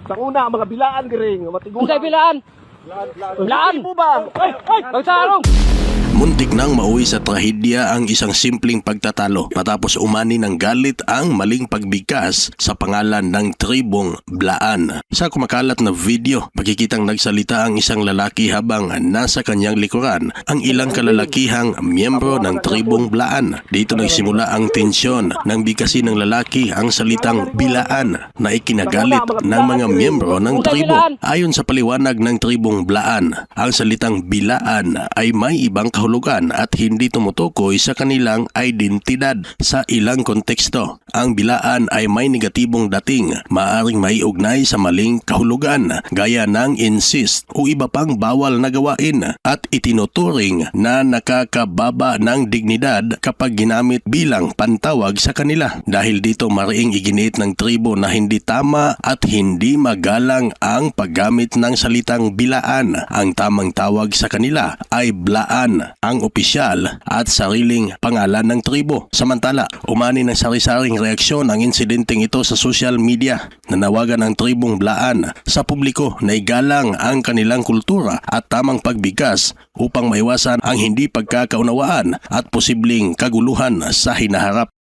Sa una, mga bilaan giring, matigulang. Unsay bilaan? Bilaan mo ba? Pagsarong. Muntik nang mauwi sa trahedya ang isang simpleng pagtatalo matapos umani ng galit ang maling pagbigkas sa pangalan ng tribong Blaan. Sa kumakalat na video, makikitang nagsalita ang isang lalaki habang nasa kanyang likuran ang ilang kalalakihang miyembro ng tribong Blaan. Dito nagsimula ang tensyon nang bigkasin ng lalaki ang salitang Bilaan na ikinagalit ng mga miyembro ng tribo. Ayon sa paliwanag ng tribong Blaan, ang salitang Bilaan ay may ibang kahulugan at hindi tumutukoy sa kanilang identidad. Sa ilang konteksto, ang bilaan ay may negatibong dating, maaaring maiugnay sa maling kahulugan gaya ng incest o iba pang bawal na gawain at itinuturing na nakakababa ng dignidad kapag ginamit bilang pantawag sa kanila. Dahil dito mariing iginiit ng tribo na hindi tama at hindi magalang ang paggamit ng salitang bilaan. Ang tamang tawag sa kanila ay Blaan, ang opisyal at sariling pangalan ng tribo. Samantala, umani ng sari-saring reaksyon ang insidenteng ito sa social media. Nanawagan ang tribong Blaan sa publiko na igalang ang kanilang kultura at tamang pagbigkas upang maiwasan ang hindi pagkakaunawaan at posibleng kaguluhan sa hinaharap.